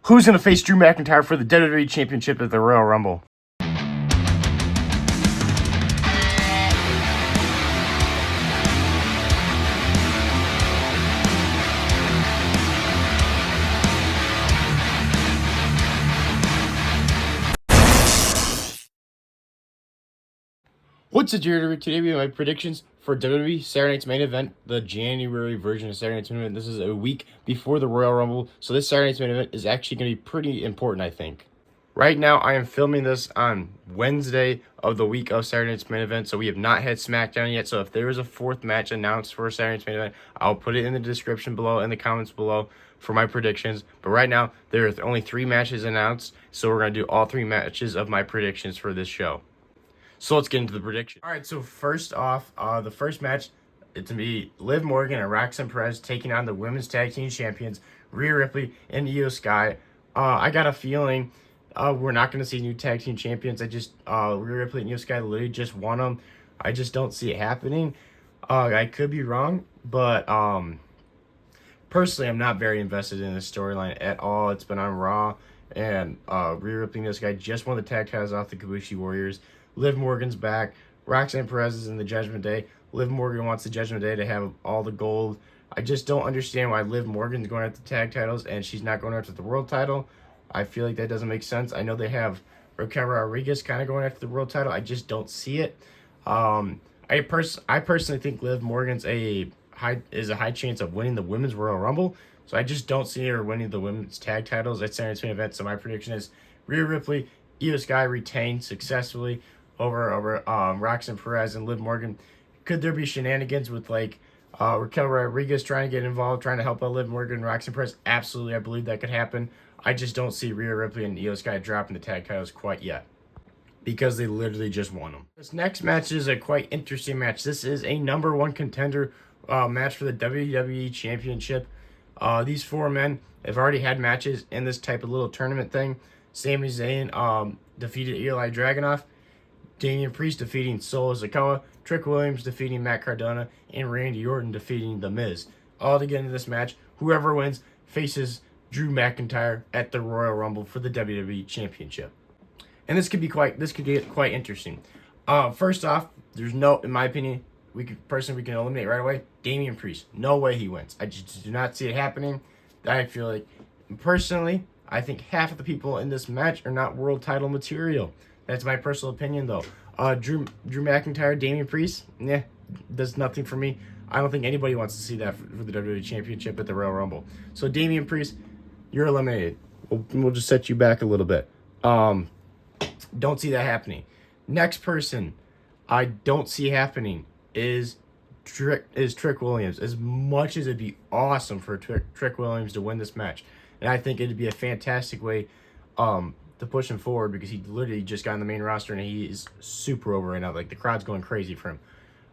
Who's going to face Drew McIntyre for the WWE Championship at the Royal Rumble? What's up, WWE? Today we have my predictions for WWE Saturday Night's Main Event, the January version of Saturday Night's Main Event. This is a week before the Royal Rumble, so this Saturday Night's Main Event is actually going to be pretty important, I think. Right now, I am filming this on Wednesday of the week of Saturday Night's Main Event, so we have not had SmackDown yet. So if there is a fourth match announced for Saturday Night's Main Event, I'll put it in the description below, in the comments below for my predictions. But right now, there are only 3 matches announced, so we're going to do all 3 matches of my predictions for this show. So let's get into the prediction. All right, so first off, the first match, it's going to be Liv Morgan and Roxanne Perez taking on the Women's Tag Team Champions, Rhea Ripley and Io Sky. I got a feeling we're not going to see new Tag Team Champions. Rhea Ripley and Io Sky literally just won them. I just don't see it happening. I could be wrong, but personally, I'm not very invested in this storyline at all. It's been on Raw, and Rhea Ripley and Io Sky just won the tag titles off the Kabushi Warriors. Liv Morgan's back. Roxanne Perez is in the Judgment Day. Liv Morgan wants the Judgment Day to have all the gold. I just don't understand why Liv Morgan's going after the tag titles and she's not going after the world title. I feel like that doesn't make sense. I know they have Raquel Rodriguez kind of going after the world title. I just don't see it. I personally think Liv Morgan's a high chance of winning the Women's Royal Rumble. So I just don't see her winning the women's tag titles at Saturday Night's Main Event. So my prediction is Rhea Ripley, Io Sky retain successfully over Roxanne Perez and Liv Morgan. Could there be shenanigans with Raquel Rodriguez trying to get involved, trying to help out Liv Morgan and Roxanne Perez? Absolutely, I believe that could happen. I just don't see Rhea Ripley and Io Sky dropping the tag titles quite yet, because they literally just won them. This next match is a quite interesting match. This is a #1 contender match for the WWE Championship. These 4 men have already had matches in this type of little tournament thing. Sami Zayn defeated Eli Dragunov. Damian Priest defeating Solo Sikoa, Trick Williams defeating Matt Cardona, and Randy Orton defeating The Miz. All to get into this match, whoever wins faces Drew McIntyre at the Royal Rumble for the WWE Championship. And this could get quite interesting. First off, there's no, in my opinion, we can eliminate right away. Damian Priest, no way he wins. I just do not see it happening. I feel like, personally, I think half of the people in this match are not world title material. That's my personal opinion, though. Drew McIntyre, Damian Priest, does nothing for me. I don't think anybody wants to see that for the WWE Championship at the Royal Rumble. So Damian Priest, you're eliminated. We'll just set you back a little bit. Don't see that happening. Next person I don't see happening is Trick Williams. As much as it'd be awesome for Trick Williams to win this match, and I think it'd be a fantastic way to push him forward, because he literally just got on the main roster and he is super over right now. Like, the crowd's going crazy for him.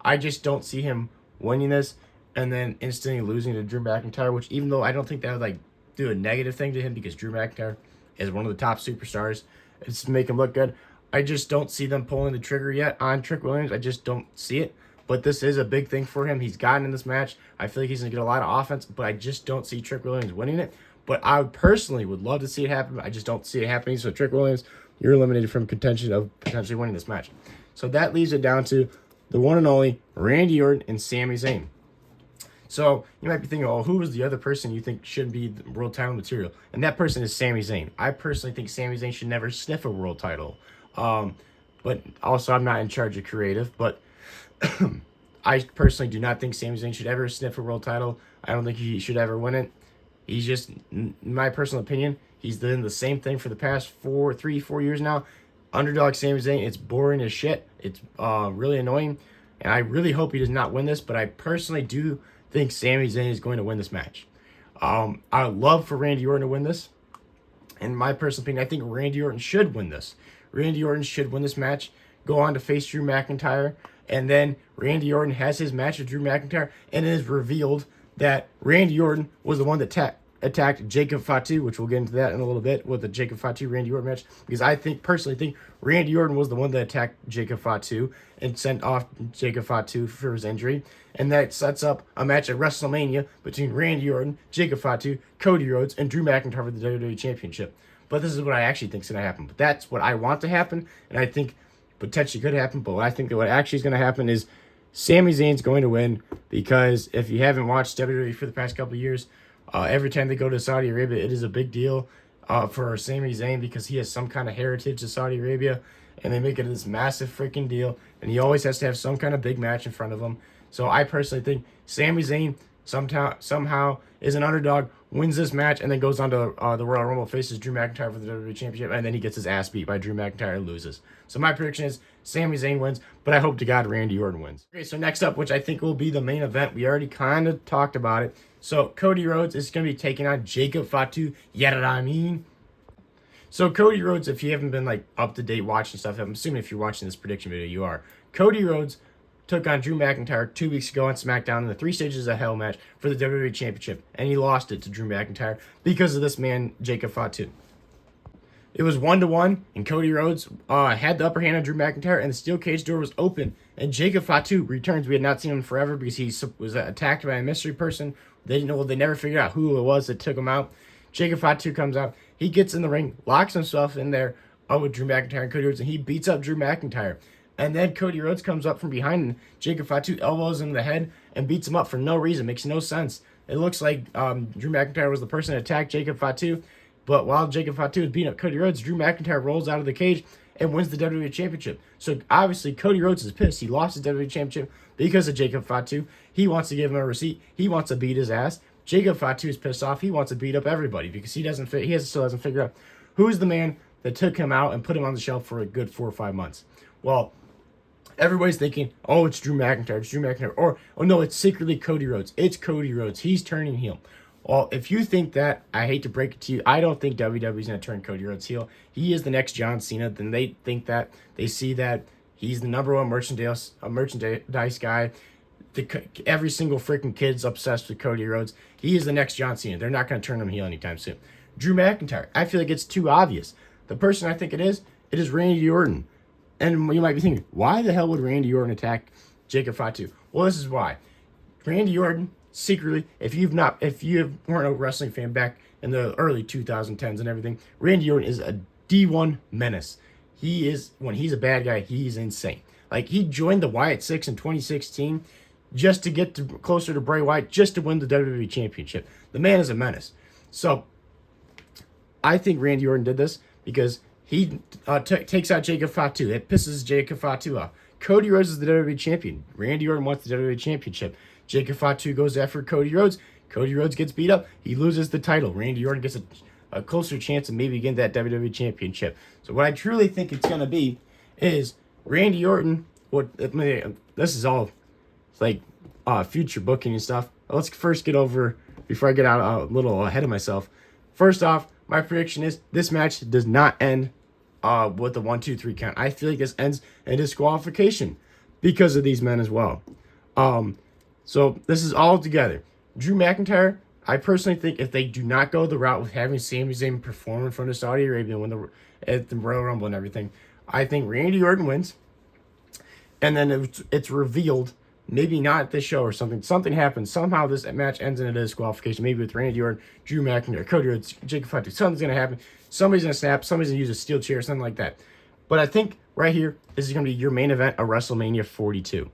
I just don't see him winning this and then instantly losing to Drew McIntyre, which, even though I don't think that would do a negative thing to him, because Drew McIntyre is one of the top superstars, it's to make him look good. I just don't see them pulling the trigger yet on Trick Williams. I just don't see it. But this is a big thing for him. He's gotten in this match. I feel like he's going to get a lot of offense, but I just don't see Trick Williams winning it. But I personally would love to see it happen. I just don't see it happening. So Trick Williams, you're eliminated from contention of potentially winning this match. So that leaves it down to the one and only Randy Orton and Sami Zayn. So you might be thinking, oh, who is the other person you think should be the world title material? And that person is Sami Zayn. I personally think Sami Zayn should never sniff a world title. But also, I'm not in charge of creative. But I personally do not think Sami Zayn should ever sniff a world title. I don't think he should ever win it. He's just, in my personal opinion, he's done the same thing for the past 4 years now. Underdog Sami Zayn, it's boring as shit. It's really annoying. And I really hope he does not win this, but I personally do think Sami Zayn is going to win this match. I would love for Randy Orton to win this. In my personal opinion, I think Randy Orton should win this. Randy Orton should win this match, go on to face Drew McIntyre, and then Randy Orton has his match with Drew McIntyre, and it is revealed that Randy Orton was the one that attacked Jacob Fatu, which we'll get into that in a little bit with the Jacob Fatu Randy Orton match, because I personally think Randy Orton was the one that attacked Jacob Fatu and sent off Jacob Fatu for his injury, and that sets up a match at WrestleMania between Randy Orton, Jacob Fatu, Cody Rhodes, and Drew McIntyre for the WWE Championship. But this is what I actually think is going to happen. But that's what I want to happen, and I think potentially could happen. But what I think that what actually is going to happen is Sami Zayn's going to win, because if you haven't watched WWE for the past couple of years, every time they go to Saudi Arabia, it is a big deal for Sami Zayn, because he has some kind of heritage to Saudi Arabia, and they make it this massive freaking deal, and he always has to have some kind of big match in front of him. So I personally think Sami Zayn somehow is an underdog, wins this match, and then goes on to the Royal Rumble, faces Drew McIntyre for the WWE Championship, and then he gets his ass beat by Drew McIntyre and loses. So my prediction is Sami Zayn wins, but I hope to God Randy Orton wins. Okay, so next up, which I think will be the main event, we already kind of talked about it. So Cody Rhodes is going to be taking on Jacob Fatu. Yeah, what I mean? So Cody Rhodes, if you haven't been like up to date watching stuff, I'm assuming if you're watching this prediction video, you are. Cody Rhodes took on Drew McIntyre 2 weeks ago on SmackDown in the 3 Stages of Hell match for the WWE Championship, and he lost it to Drew McIntyre because of this man, Jacob Fatu. It was 1-1, and Cody Rhodes had the upper hand on Drew McIntyre, and the steel cage door was open, and Jacob Fatu returns. We had not seen him forever because he was attacked by a mystery person. They didn't know. They never figured out who it was that took him out. Jacob Fatu comes out. He gets in the ring, locks himself in there with Drew McIntyre and Cody Rhodes, and he beats up Drew McIntyre. And then Cody Rhodes comes up from behind, and Jacob Fatu elbows him in the head and beats him up for no reason. Makes no sense. It looks like Drew McIntyre was the person that attacked Jacob Fatu. But while Jacob Fatu is beating up Cody Rhodes, Drew McIntyre rolls out of the cage and wins the WWE Championship. So obviously Cody Rhodes is pissed. He lost his WWE Championship because of Jacob Fatu. He wants to give him a receipt. He wants to beat his ass. Jacob Fatu is pissed off. He wants to beat up everybody because he still hasn't figured out who's the man that took him out and put him on the shelf for a good 4 or 5 months. Well, everybody's thinking, oh, it's Drew McIntyre. It's Drew McIntyre. Or, oh, no, it's secretly Cody Rhodes. It's Cody Rhodes. He's turning heel. Well, if you think that, I hate to break it to you, I don't think WWE's going to turn Cody Rhodes heel. He is the next John Cena. Then they think that, they see that he's the number one merchandise guy. Every single freaking kid's obsessed with Cody Rhodes. He is the next John Cena. They're not going to turn him heel anytime soon. Drew McIntyre, I feel like it's too obvious. The person I think it is Randy Orton. And you might be thinking, why the hell would Randy Orton attack Jacob Fatu? Well, this is why. Randy Orton, secretly, if you weren't a wrestling fan back in the early 2010s and everything, Randy Orton is a D1 menace. When he's a bad guy, he's insane. Like, he joined the Wyatt Six in 2016 just to get closer to Bray Wyatt, just to win the WWE Championship. The man is a menace. So, I think Randy Orton did this because he takes out Jacob Fatu. It pisses Jacob Fatu off. Cody Rhodes is the WWE Champion. Randy Orton wants the WWE Championship. Jacob Fatu goes after Cody Rhodes. Cody Rhodes gets beat up. He loses the title. Randy Orton gets a closer chance of maybe getting that WWE Championship. So what I truly think it's going to be is Randy Orton. This is all like future booking and stuff. Let's first get over, before I get out a little ahead of myself. First off, my prediction is this match does not end with a 1-2-3 count. I feel like this ends in disqualification because of these men as well. So this is all together. Drew McIntyre, I personally think if they do not go the route with having Sami Zayn perform in front of Saudi Arabia at the Royal Rumble and everything, I think Randy Orton wins. And then it's revealed, maybe not at this show or something. Something happens. Somehow this match ends in a disqualification. Maybe with Randy Orton, Drew McIntyre, Cody Rhodes, Jacob Fatu. Something's going to happen. Somebody's going to snap. Somebody's going to use a steel chair, something like that. But I think right here, this is going to be your main event of WrestleMania 42.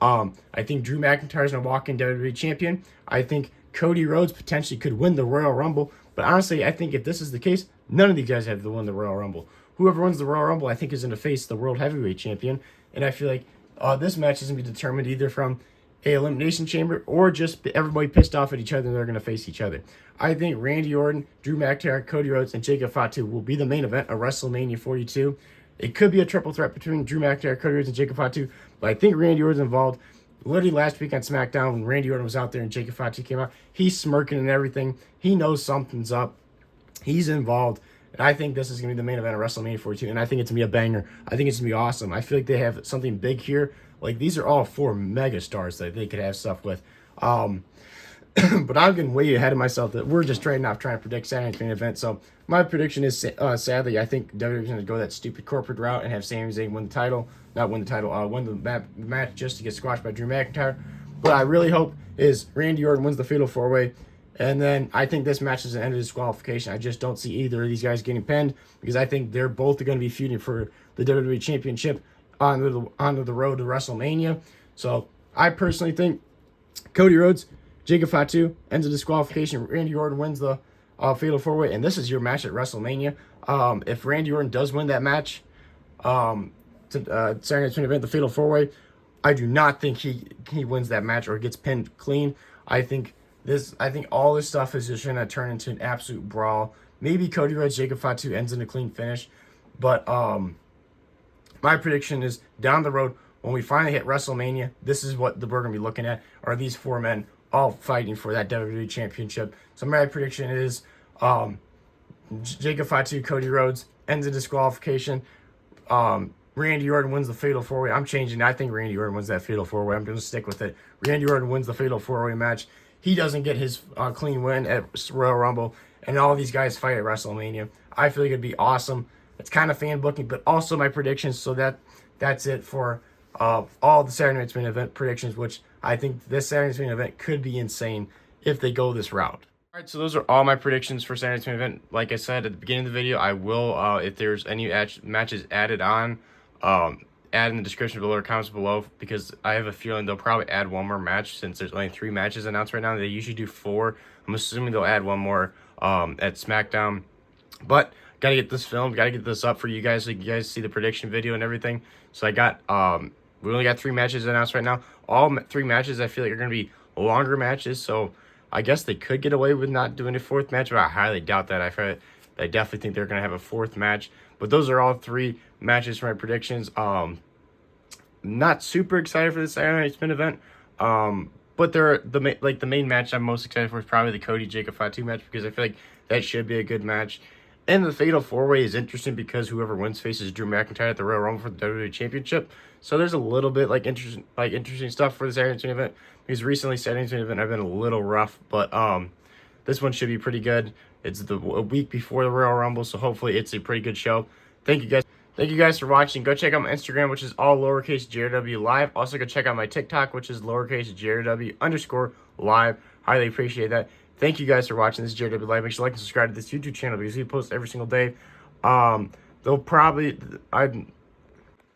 I think Drew McIntyre is going to walk in WWE champion. I think Cody Rhodes potentially could win the Royal Rumble. But honestly, I think if this is the case, none of these guys have to win the Royal Rumble. Whoever wins the Royal Rumble, I think, is going to face the World Heavyweight Champion. And I feel like this match is going to be determined either from a Elimination Chamber or just everybody pissed off at each other and they're going to face each other. I think Randy Orton, Drew McIntyre, Cody Rhodes, and Jacob Fatu will be the main event of WrestleMania 42. It could be a triple threat between Drew McIntyre, Cody Rhodes, and Jacob Fatu, but I think Randy Orton's involved. Literally last week on SmackDown, when Randy Orton was out there and Jacob Fatu came out, he's smirking and everything. He knows something's up. He's involved. And I think this is going to be the main event of WrestleMania 42, and I think it's going to be a banger. I think it's going to be awesome. I feel like they have something big here. Like, these are all 4 mega stars that they could have stuff with. But I'm getting way ahead of myself. That we're just trading off trying to predict Saturday night's main event. So my prediction is, sadly, I think WWE's going to go that stupid corporate route and have Sami Zayn win the title. Not win the title, win the match just to get squashed by Drew McIntyre. What I really hope is Randy Orton wins the Fatal 4-Way. And then I think this match is an end of disqualification. I just don't see either of these guys getting pinned because I think they're both going to be feuding for the WWE Championship on the road to WrestleMania. So I personally think Cody Rhodes, Jacob Fatu ends of disqualification. Randy Orton wins the Fatal 4-Way, and this is your match at WrestleMania. If Randy Orton does win that match, Saturday Night's Main Event, the Fatal 4-Way, I do not think he wins that match or gets pinned clean. I think all this stuff is just gonna turn into an absolute brawl. Maybe Cody Rhodes, Jacob Fatu ends in a clean finish, but my prediction is down the road when we finally hit WrestleMania, this is what we're gonna be looking at. Are these four men all fighting for that WWE Championship? So my prediction is Jacob Fatu, Cody Rhodes ends in disqualification. Randy Orton wins the Fatal 4-Way. I'm changing. I think Randy Orton wins that Fatal 4-Way. I'm going to stick with it. Randy Orton wins the Fatal 4-Way match. He doesn't get his clean win at Royal Rumble, and all these guys fight at WrestleMania. I feel like it'd be awesome. It's kind of fan booking, but also my predictions. So that's it for all the Saturday Night's Main Event predictions, which I think this Saturday Night's Main Event could be insane if they go this route. All right, so those are all my predictions for Saturday Night's Main Event. Like I said at the beginning of the video, I will, if there's any matches added on, add in the description below or comments below, because I have a feeling they'll probably add one more match since there's only 3 matches announced right now. They usually do 4. I'm assuming they'll add one more at SmackDown. But gotta get this filmed, gotta get this up for you guys so you guys see the prediction video and everything. So I got we only got 3 matches announced right now. All 3 matches I feel like are gonna be longer matches, so I guess they could get away with not doing a 4th match, but I highly doubt that. I definitely think they're gonna have a 4th match. But those are all 3 matches for my predictions. Not super excited for the Saturday Night's Main Event. But the main match I'm most excited for is probably the Cody Jacob Fatu match, because I feel like that should be a good match. And the Fatal 4-Way is interesting because whoever wins faces Drew McIntyre at the Royal Rumble for the WWE Championship. So there's a little bit interesting stuff for the Saturday Night's Main Event, because recently Saturday Night's Main Event have been a little rough, but this one should be pretty good. It's a week before the Royal Rumble, so hopefully it's a pretty good show. Thank you guys for watching. Go check out my Instagram, which is all lowercase JRW Live. Also go check out my TikTok, which is lowercase JRW_live. Highly appreciate that. Thank you guys for watching this JRW Live. Make sure to like and subscribe to this YouTube channel because we post every single day. They'll probably, I'm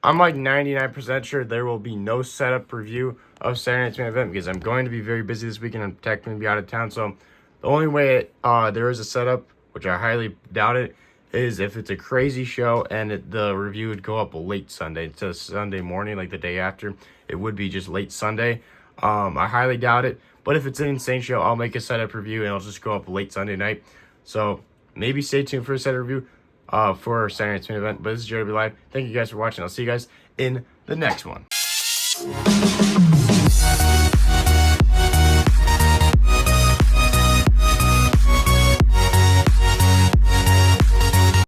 like 99% sure there will be no setup review of Saturday Night's Main Event because I'm going to be very busy this weekend. I'm technically going to be out of town, so the only way there is a setup, which I highly doubt it, is if it's a crazy show and the review would go up late Sunday instead of Sunday morning, like the day after. It would be just late Sunday. I highly doubt it. But if it's an insane show, I'll make a setup review and it'll just go up late Sunday night. So maybe stay tuned for a setup review for Saturday Night's Main Event. But this is JRW Live. Thank you guys for watching. I'll see you guys in the next one.